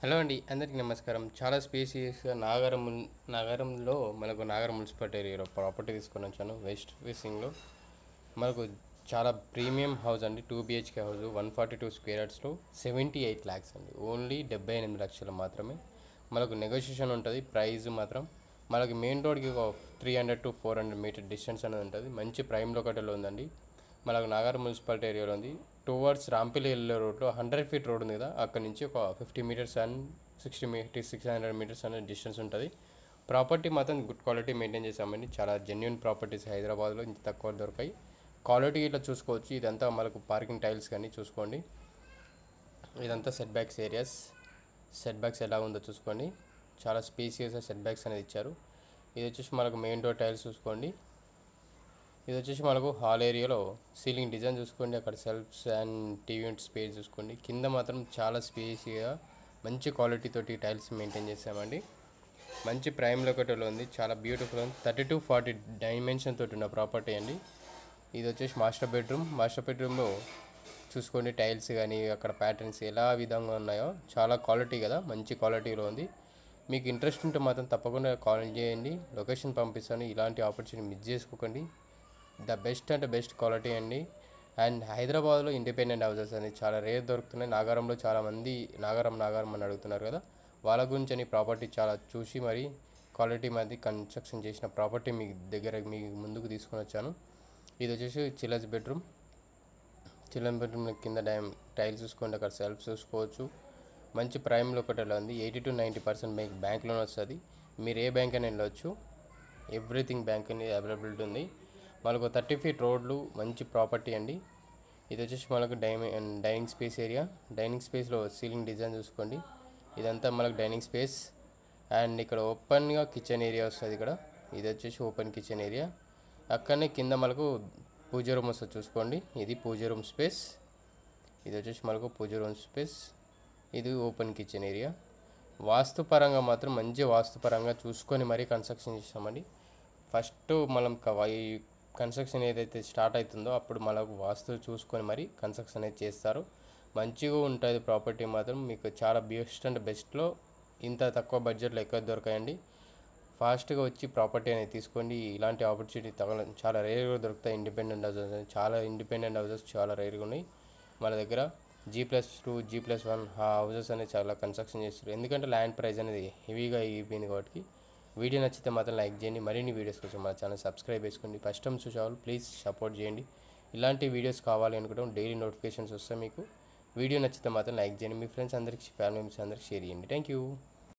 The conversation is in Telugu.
హలో అండి, అందరికీ నమస్కారం. చాలా స్పేసియస్గా నగరంలో మనకు నాగరం మున్సిపల్ ఏరియాలో ప్రాపర్టీ తీసుకొని వచ్చాను. వెస్ట్ ఫేసింగ్లో మనకు చాలా ప్రీమియం హౌస్ అండి. 2 BHK హౌస్ 142 స్క్వేర్ యార్డ్స్లో 78 ల్యాక్స్ అండి. ఓన్లీ 78 లక్షలు మాత్రమే. మనకు నెగోషియేషన్ ఉంటుంది. ప్రైస్ మాత్రం మనకి మెయిన్ రోడ్కి ఒక 300 to 400 మీటర్ డిస్టెన్స్ అనేది ఉంటుంది. మంచి ప్రైమ్ లొకేటర్లో ఉందండి. మనకు నాగర్ మున్సిపాలిటీ ఏరియాలో ఉంది. టువర్డ్స్ రాంపల్లి వెళ్ళే రోడ్లో 100 ఫీట్ రోడ్ ఉంది కదా, అక్కడ నుంచి ఒక 50 మీటర్స్ అండ్ 600 మీటర్స్ అనే డిస్టెన్స్ ఉంటుంది. ప్రాపర్టీ మాత్రం గుడ్ క్వాలిటీ మెయింటైన్ చేసామండి. చాలా జెన్యున్ ప్రాపర్టీస్ హైదరాబాద్లో ఇంత తక్కువ దొరకాయి. క్వాలిటీ ఇట్లా చూసుకోవచ్చు. ఇదంతా మనకు పార్కింగ్ టైల్స్ కానీ చూసుకోండి. ఇదంతా set backs areas. Set backs ఎలా ఉందో చూసుకోండి. చాలా స్పేసియస్గా సెట్ బ్యాక్స్ అనేది ఇచ్చారు. ఇది వచ్చేసి మనకు మెయిన్ డోర్ టైల్స్ చూసుకోండి. ఇది వచ్చేసి మనకు హాల్ ఏరియాలో సీలింగ్ డిజైన్ చూసుకోండి. అక్కడ shelves and TV unit space చూసుకోండి. కింద మాత్రం చాలా స్పేసీగా మంచి క్వాలిటీ తోటి టైల్స్ మెయింటైన్ చేసామండి. మంచి ప్రైమ్ లొకేటర్లో ఉంది. చాలా బ్యూటిఫుల్ ఉంది. 30 to 40 డైమెన్షన్ తోటి ఉన్న ప్రాపర్టీ అండి. ఇది వచ్చేసి మాస్టర్ బెడ్రూమ్. మాస్టర్ బెడ్రూమ్లో చూసుకోండి టైల్స్ కానీ అక్కడ ప్యాటర్న్స్ ఎలా విధంగా ఉన్నాయో చాలా క్వాలిటీ కదా, మంచి క్వాలిటీలో ఉంది. మీకు ఇంట్రెస్ట్ ఉంటే మాత్రం తప్పకుండా కాల్ చేయండి. లొకేషన్ పంపిస్తాను. ఇలాంటి ఆపర్చునిటీ మిస్ చేసుకోకండి. ద బెస్ట్ అంటే బెస్ట్ క్వాలిటీ అండి. అండ్ హైదరాబాద్లో ఇండిపెండెంట్ హౌసెస్ అనేది చాలా రేర్ దొరుకుతున్నాయి. నాగారంలో చాలామంది నాగారం అని అడుగుతున్నారు కదా, వాళ్ళ గురించి అని ప్రాపర్టీ చాలా చూసి మరి క్వాలిటీ మరి కన్స్ట్రక్షన్ చేసిన ప్రాపర్టీ మీ దగ్గర మీ ముందుకు తీసుకొని వచ్చాను. ఇది వచ్చేసి చిల్డ్రన్స్ బెడ్రూమ్. చిల్డ్రన్ బెడ్రూమ్ కింద టైల్స్ చూసుకోండి. అక్కడ సెల్ఫ్ చూసుకోవచ్చు. మంచి ప్రైమ్ లొకేటర్లో ఉంది. 80 to 90% బ్యాంక్ లోన్ వస్తుంది. మీరు ఏ బ్యాంక్ అయినా వెళ్ళవచ్చు. ఎవ్రీథింగ్ బ్యాంక్ అనేది అవైలబిలిటీ ఉంది. మనకు 30 ఫీట్ రోడ్లు మంచి ప్రాపర్టీ అండి. ఇది వచ్చేసి మనకు డైనింగ్ స్పేస్ ఏరియా. డైనింగ్ స్పేస్లో సీలింగ్ డిజైన్ చూసుకోండి. ఇదంతా మనకు డైనింగ్ స్పేస్. అండ్ ఇక్కడ ఓపెన్గా కిచెన్ ఏరియా వస్తుంది. ఇక్కడ ఇది వచ్చేసి ఓపెన్ కిచెన్ ఏరియా. అక్కడనే కింద మనకు పూజ రూమ్ వస్తుంది చూసుకోండి. ఇది పూజ రూమ్ స్పేస్. ఇది వచ్చేసి మనకు పూజ రూమ్ స్పేస్. ఇది ఓపెన్ కిచెన్ ఏరియా. వాస్తుపరంగా మాత్రం మంచి వాస్తుపరంగా చూసుకొని మరీ కన్స్ట్రక్షన్ చేస్తామండి. ఫస్ట్ మనం కన్స్ట్రక్షన్ ఏదైతే స్టార్ట్ అవుతుందో అప్పుడు మనకు వాస్తు చూసుకొని మరి కన్స్ట్రక్షన్ అనేది చేస్తారు. మంచిగా ఉంటుంది ప్రాపర్టీ మాత్రం. మీకు చాలా బెస్ట్ అంటే బెస్ట్లో ఇంత తక్కువ బడ్జెట్లో ఎక్కడ దొరకాయండి. ఫాస్ట్గా వచ్చి ప్రాపర్టీ అనేది తీసుకోండి. ఇలాంటి ఆపర్చునిటీ చాలా రేర్గా దొరుకుతాయి. ఇండిపెండెంట్ హౌసెస్ చాలా రేర్గా ఉన్నాయి మన దగ్గర. G+2 G+1 హౌసెస్ అనేది చాలా కన్స్ట్రక్షన్ చేస్తారు. ఎందుకంటే ల్యాండ్ ప్రైస్ అనేది హెవీగా అయిపోయింది కాబట్టి. వీడియో నచ్చితే మాత్రం లైక్ చేయండి. మరిన్ని వీడియోస్ కోసం మా ఛానల్ సబ్స్క్రైబ్ చేసుకోండి. ఫస్ట్ టైం చూసేవాళ్ళు ప్లీజ్ సపోర్ట్ చేయండి. ఇలాంటి వీడియోస్ కావాలి అనుకుంటాం. డైలీ నోటిఫికేషన్స్ వస్తాయి మీకు. వీడియో నచ్చితే మాత్రం లైక్ చేయండి. మీ ఫ్రెండ్స్ అందరికీ, ఫ్యామిలీ మెంబర్స్ అందరికీ షేర్ చేయండి. Thank you.